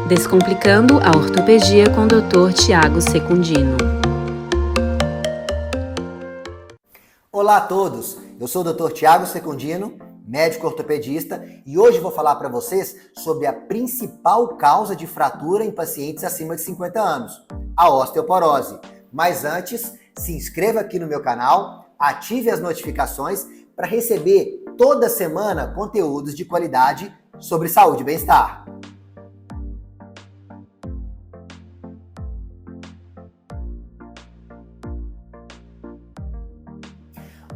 Descomplicando a Ortopedia com o Dr. Tiago Secundino. Olá a todos, eu sou o Dr. Tiago Secundino, médico ortopedista, e hoje vou falar para vocês sobre a principal causa de fratura em pacientes acima de 50 anos, a osteoporose. Mas antes, se inscreva aqui no meu canal, ative as notificações para receber toda semana conteúdos de qualidade sobre saúde e bem-estar.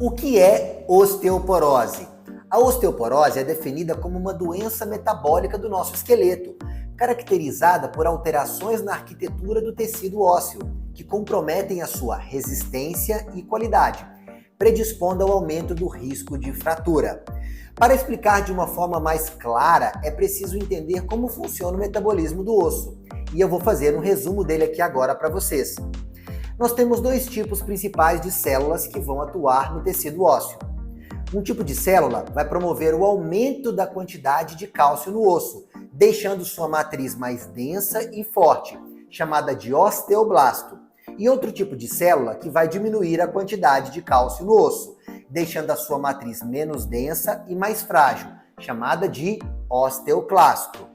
O que é osteoporose? A osteoporose é definida como uma doença metabólica do nosso esqueleto, caracterizada por alterações na arquitetura do tecido ósseo, que comprometem a sua resistência e qualidade, predispondo ao aumento do risco de fratura. Para explicar de uma forma mais clara, é preciso entender como funciona o metabolismo do osso, e eu vou fazer um resumo dele aqui agora para vocês. Nós temos dois tipos principais de células que vão atuar no tecido ósseo. Um tipo de célula vai promover o aumento da quantidade de cálcio no osso, deixando sua matriz mais densa e forte, chamada de osteoblasto. E outro tipo de célula que vai diminuir a quantidade de cálcio no osso, deixando a sua matriz menos densa e mais frágil, chamada de osteoclasto.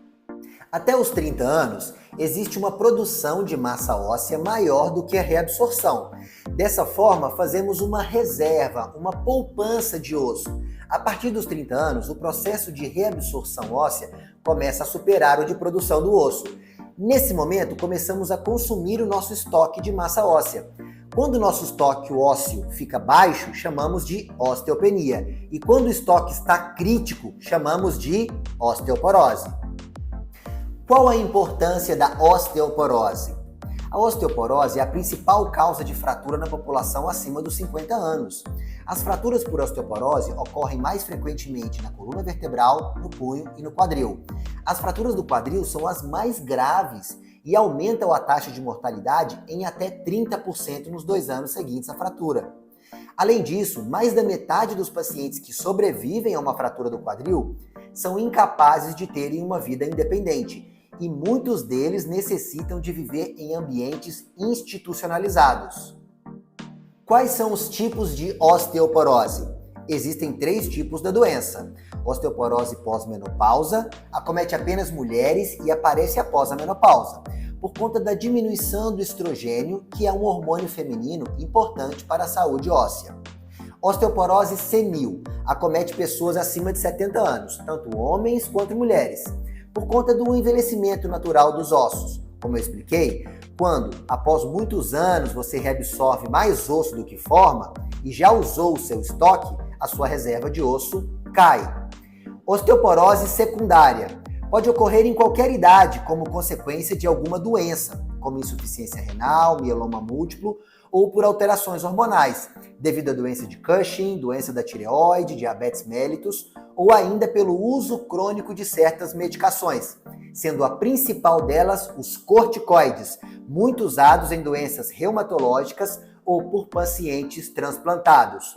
Até os 30 anos, existe uma produção de massa óssea maior do que a reabsorção. Dessa forma, fazemos uma reserva, uma poupança de osso. A partir dos 30 anos, o processo de reabsorção óssea começa a superar o de produção do osso. Nesse momento, começamos a consumir o nosso estoque de massa óssea. Quando o nosso estoque ósseo fica baixo, chamamos de osteopenia. E quando o estoque está crítico, chamamos de osteoporose. Qual a importância da osteoporose? A osteoporose é a principal causa de fratura na população acima dos 50 anos. As fraturas por osteoporose ocorrem mais frequentemente na coluna vertebral, no punho e no quadril. As fraturas do quadril são as mais graves e aumentam a taxa de mortalidade em até 30% nos 2 anos seguintes à fratura. Além disso, mais da metade dos pacientes que sobrevivem a uma fratura do quadril são incapazes de terem uma vida independente, e muitos deles necessitam de viver em ambientes institucionalizados. Quais são os tipos de osteoporose? Existem 3 tipos da doença. Osteoporose pós-menopausa acomete apenas mulheres e aparece após a menopausa, por conta da diminuição do estrogênio, que é um hormônio feminino importante para a saúde óssea. Osteoporose senil acomete pessoas acima de 70 anos, tanto homens quanto mulheres, por conta do envelhecimento natural dos ossos. Como eu expliquei, quando após muitos anos você reabsorve mais osso do que forma e já usou o seu estoque, a sua reserva de osso cai. Osteoporose secundária pode ocorrer em qualquer idade como consequência de alguma doença, como insuficiência renal, mieloma múltiplo ou por alterações hormonais, devido à doença de Cushing, doença da tireoide, diabetes mellitus, ou ainda pelo uso crônico de certas medicações, sendo a principal delas os corticoides, muito usados em doenças reumatológicas ou por pacientes transplantados.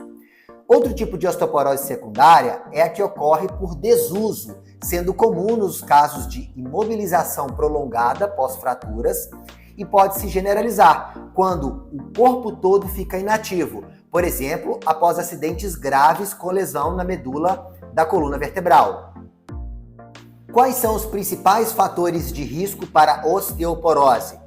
Outro tipo de osteoporose secundária é a que ocorre por desuso, sendo comum nos casos de imobilização prolongada pós-fraturas e pode se generalizar quando o corpo todo fica inativo, por exemplo, após acidentes graves com lesão na medula da coluna vertebral. Quais são os principais fatores de risco para osteoporose?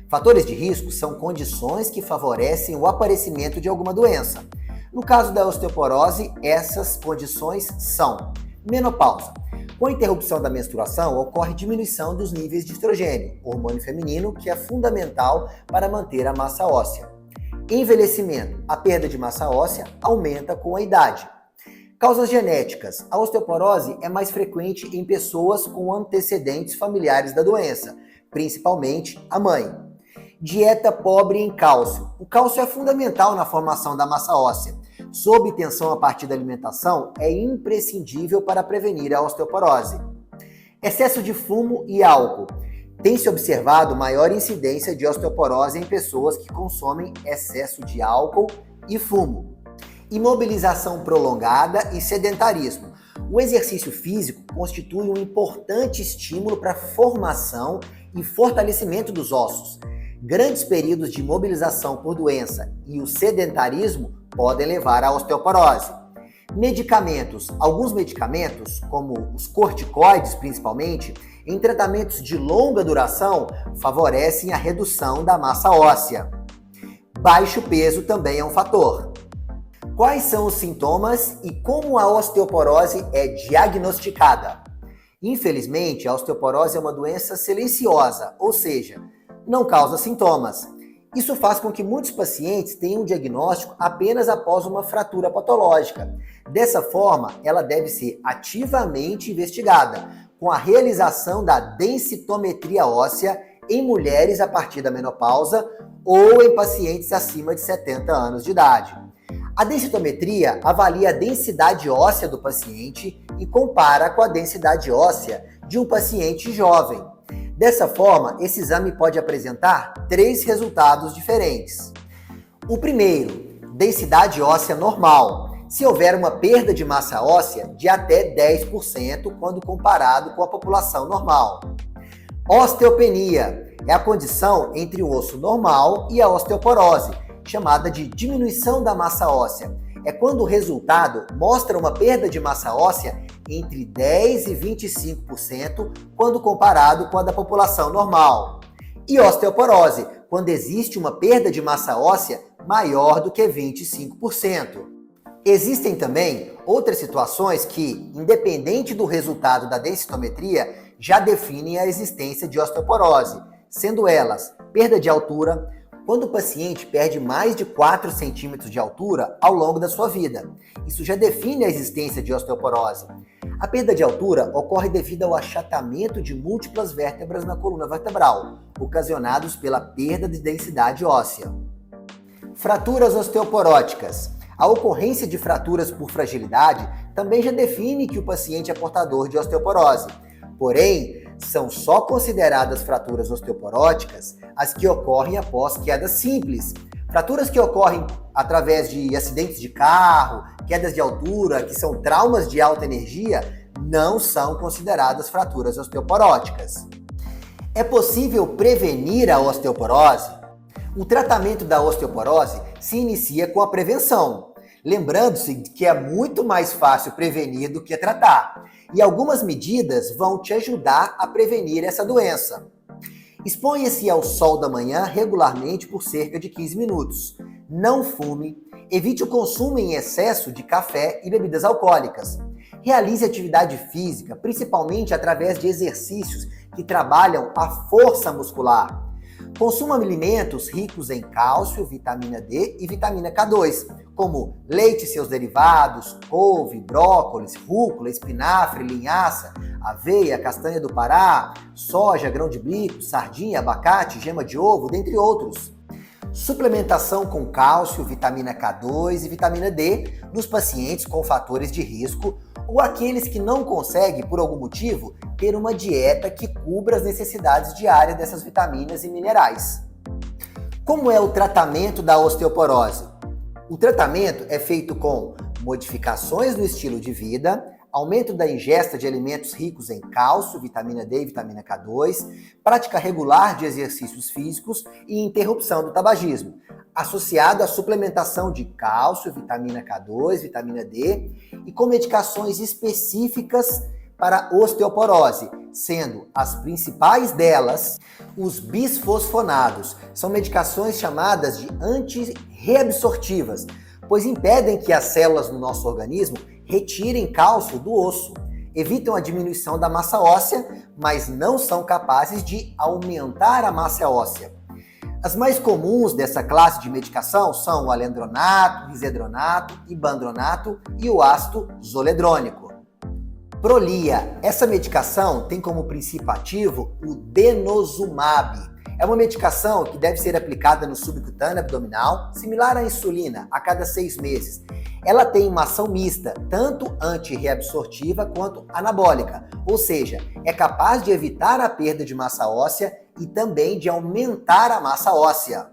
Fatores de risco são condições que favorecem o aparecimento de alguma doença. No caso da osteoporose, essas condições são: menopausa. Com a interrupção da menstruação, ocorre diminuição dos níveis de estrogênio, hormônio feminino que é fundamental para manter a massa óssea. Envelhecimento. A perda de massa óssea aumenta com a idade. Causas genéticas. A osteoporose é mais frequente em pessoas com antecedentes familiares da doença, principalmente a mãe. Dieta pobre em cálcio. O cálcio é fundamental na formação da massa óssea. Sua obtenção a partir da alimentação é imprescindível para prevenir a osteoporose. Excesso de fumo e álcool. Tem-se observado maior incidência de osteoporose em pessoas que consomem excesso de álcool e fumo. Imobilização prolongada e sedentarismo. O exercício físico constitui um importante estímulo para a formação e fortalecimento dos ossos. Grandes períodos de imobilização por doença e o sedentarismo podem levar à osteoporose. Medicamentos. Alguns medicamentos, como os corticoides principalmente, em tratamentos de longa duração, favorecem a redução da massa óssea. Baixo peso também é um fator. Quais são os sintomas e como a osteoporose é diagnosticada? Infelizmente, a osteoporose é uma doença silenciosa, ou seja, não causa sintomas. Isso faz com que muitos pacientes tenham um diagnóstico apenas após uma fratura patológica. Dessa forma, ela deve ser ativamente investigada, com a realização da densitometria óssea em mulheres a partir da menopausa ou em pacientes acima de 70 anos de idade. A densitometria avalia a densidade óssea do paciente e compara com a densidade óssea de um paciente jovem. Dessa forma, esse exame pode apresentar 3 resultados diferentes. O primeiro, densidade óssea normal, se houver uma perda de massa óssea de até 10% quando comparado com a população normal. Osteopenia é a condição entre o osso normal e a osteoporose, chamada de diminuição da massa óssea. É quando o resultado mostra uma perda de massa óssea entre 10% e 25% quando comparado com a da população normal. E osteoporose, quando existe uma perda de massa óssea maior do que 25%. Existem também outras situações que, independente do resultado da densitometria, já definem a existência de osteoporose, sendo elas perda de altura, quando o paciente perde mais de 4 centímetros de altura ao longo da sua vida. Isso já define a existência de osteoporose. A perda de altura ocorre devido ao achatamento de múltiplas vértebras na coluna vertebral, ocasionados pela perda de densidade óssea. Fraturas osteoporóticas. A ocorrência de fraturas por fragilidade também já define que o paciente é portador de osteoporose. Porém, são só consideradas fraturas osteoporóticas as que ocorrem após quedas simples. Fraturas que ocorrem através de acidentes de carro, quedas de altura, que são traumas de alta energia, não são consideradas fraturas osteoporóticas. É possível prevenir a osteoporose? O tratamento da osteoporose se inicia com a prevenção, lembrando-se que é muito mais fácil prevenir do que tratar. E algumas medidas vão te ajudar a prevenir essa doença. Exponha-se ao sol da manhã regularmente por cerca de 15 minutos. Não fume. Evite o consumo em excesso de café e bebidas alcoólicas. Realize atividade física, principalmente através de exercícios que trabalham a força muscular. Consuma alimentos ricos em cálcio, vitamina D e vitamina K2, como leite e seus derivados, couve, brócolis, rúcula, espinafre, linhaça, aveia, castanha do Pará, soja, grão de bico, sardinha, abacate, gema de ovo, dentre outros. Suplementação com cálcio, vitamina K2 e vitamina D nos pacientes com fatores de risco ou aqueles que não conseguem, por algum motivo, ter uma dieta que cubra as necessidades diárias dessas vitaminas e minerais. Como é o tratamento da osteoporose? O tratamento é feito com modificações no estilo de vida, aumento da ingesta de alimentos ricos em cálcio, vitamina D e vitamina K2, prática regular de exercícios físicos e interrupção do tabagismo, associado à suplementação de cálcio, vitamina K2, vitamina D e com medicações específicas para osteoporose, sendo as principais delas os bisfosfonados. São medicações chamadas de antirreabsortivas, pois impedem que as células no nosso organismo retirem cálcio do osso, evitam a diminuição da massa óssea, mas não são capazes de aumentar a massa óssea. As mais comuns dessa classe de medicação são o alendronato, risedronato, ibandronato e o ácido zoledrônico. Prolia. Essa medicação tem como princípio ativo o denosumab. É uma medicação que deve ser aplicada no subcutâneo abdominal, similar à insulina, a cada 6 meses. Ela tem uma ação mista, tanto antirreabsortiva quanto anabólica, ou seja, é capaz de evitar a perda de massa óssea e também de aumentar a massa óssea.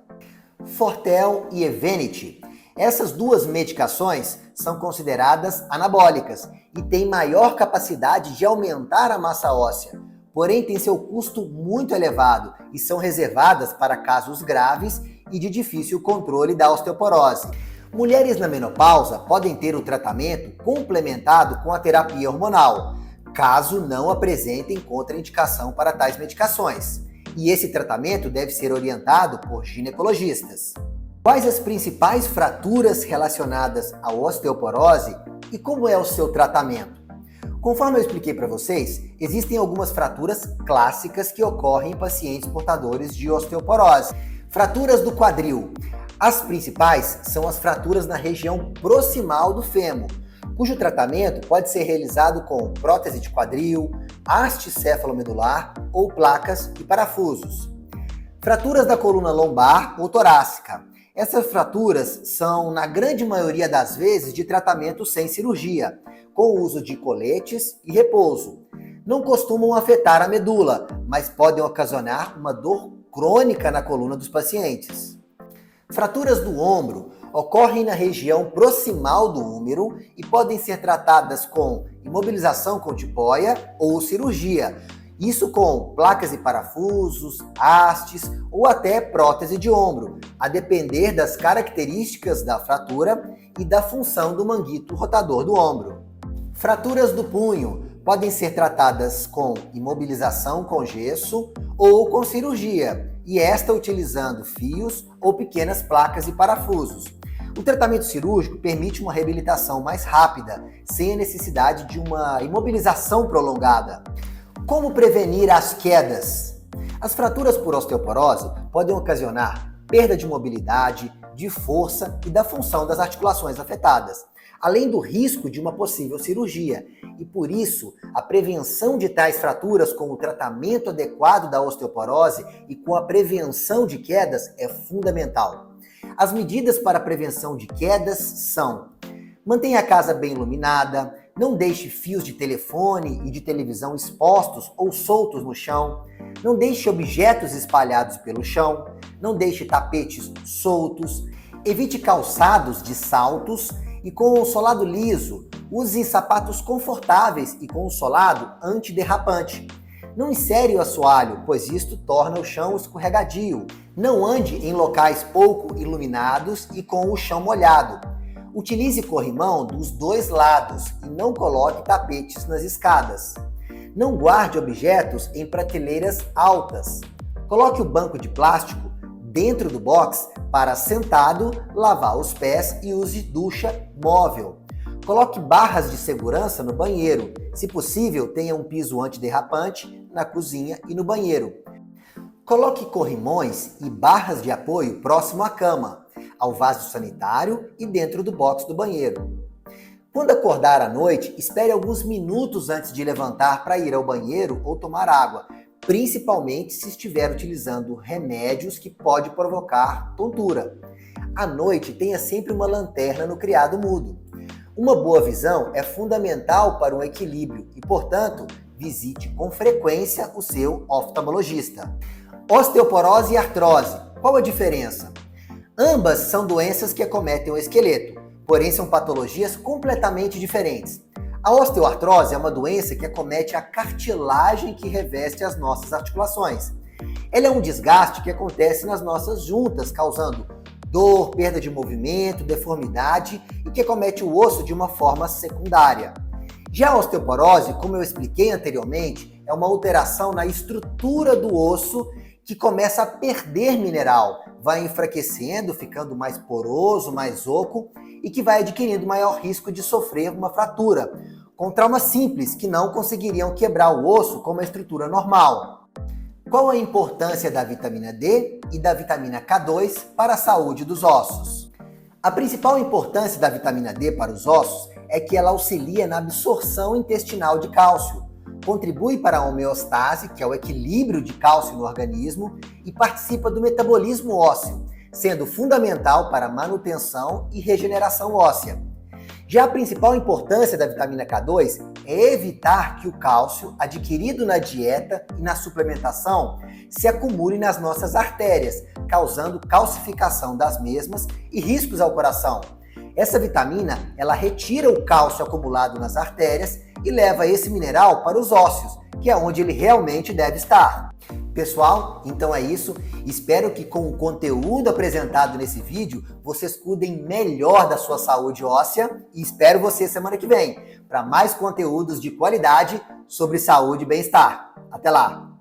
Fortel e Evenity. Essas duas medicações são consideradas anabólicas e têm maior capacidade de aumentar a massa óssea, porém têm seu custo muito elevado e são reservadas para casos graves e de difícil controle da osteoporose. Mulheres na menopausa podem ter o tratamento complementado com a terapia hormonal, caso não apresentem contraindicação para tais medicações. E esse tratamento deve ser orientado por ginecologistas. Quais as principais fraturas relacionadas à osteoporose e como é o seu tratamento? Conforme eu expliquei para vocês, existem algumas fraturas clássicas que ocorrem em pacientes portadores de osteoporose. Fraturas do quadril. As principais são as fraturas na região proximal do fêmur, cujo tratamento pode ser realizado com prótese de quadril, haste céfalo-medular ou placas e parafusos. Fraturas da coluna lombar ou torácica. Essas fraturas são, na grande maioria das vezes, de tratamento sem cirurgia, com o uso de coletes e repouso. Não costumam afetar a medula, mas podem ocasionar uma dor crônica na coluna dos pacientes. Fraturas do ombro ocorrem na região proximal do úmero e podem ser tratadas com imobilização com tipoia ou cirurgia, isso com placas e parafusos, hastes ou até prótese de ombro, a depender das características da fratura e da função do manguito rotador do ombro. Fraturas do punho podem ser tratadas com imobilização com gesso ou com cirurgia, e esta utilizando fios ou pequenas placas e parafusos. O tratamento cirúrgico permite uma reabilitação mais rápida, sem a necessidade de uma imobilização prolongada. Como prevenir as quedas? As fraturas por osteoporose podem ocasionar perda de mobilidade, de força e da função das articulações afetadas, além do risco de uma possível cirurgia. E por isso, a prevenção de tais fraturas com o tratamento adequado da osteoporose e com a prevenção de quedas é fundamental. As medidas para a prevenção de quedas são: mantenha a casa bem iluminada, não deixe fios de telefone e de televisão expostos ou soltos no chão, não deixe objetos espalhados pelo chão, não deixe tapetes soltos, evite calçados de saltos e com o solado liso, use sapatos confortáveis e com o solado antiderrapante. Não insere o assoalho, pois isto torna o chão escorregadio. Não ande em locais pouco iluminados e com o chão molhado. Utilize corrimão dos dois lados e não coloque tapetes nas escadas. Não guarde objetos em prateleiras altas. Coloque o banco de plástico dentro do box para sentado, lavar os pés e use ducha móvel. Coloque barras de segurança no banheiro. Se possível, tenha um piso antiderrapante na cozinha e no banheiro. Coloque corrimões e barras de apoio próximo à cama, ao vaso sanitário e dentro do box do banheiro. Quando acordar à noite, espere alguns minutos antes de levantar para ir ao banheiro ou tomar água, principalmente se estiver utilizando remédios que pode provocar tontura. À noite, tenha sempre uma lanterna no criado mudo. Uma boa visão é fundamental para um equilíbrio e, portanto, visite com frequência o seu oftalmologista. Osteoporose e artrose. Qual a diferença? Ambas são doenças que acometem o esqueleto, porém são patologias completamente diferentes. A osteoartrose é uma doença que acomete a cartilagem que reveste as nossas articulações. Ela é um desgaste que acontece nas nossas juntas, causando dor, perda de movimento, deformidade e que acomete o osso de uma forma secundária. Já a osteoporose, como eu expliquei anteriormente, é uma alteração na estrutura do osso que começa a perder mineral, vai enfraquecendo, ficando mais poroso, mais oco e que vai adquirindo maior risco de sofrer uma fratura, com traumas simples que não conseguiriam quebrar o osso com uma estrutura normal. Qual a importância da vitamina D e da vitamina K2 para a saúde dos ossos? A principal importância da vitamina D para os ossos é que ela auxilia na absorção intestinal de cálcio, contribui para a homeostase, que é o equilíbrio de cálcio no organismo, e participa do metabolismo ósseo, sendo fundamental para a manutenção e regeneração óssea. Já a principal importância da vitamina K2 é evitar que o cálcio adquirido na dieta e na suplementação se acumule nas nossas artérias, causando calcificação das mesmas e riscos ao coração. Essa vitamina, ela retira o cálcio acumulado nas artérias e leva esse mineral para os ossos, que é onde ele realmente deve estar. Pessoal, então é isso. Espero que com o conteúdo apresentado nesse vídeo, vocês cuidem melhor da sua saúde óssea e espero você semana que vem para mais conteúdos de qualidade sobre saúde e bem-estar. Até lá!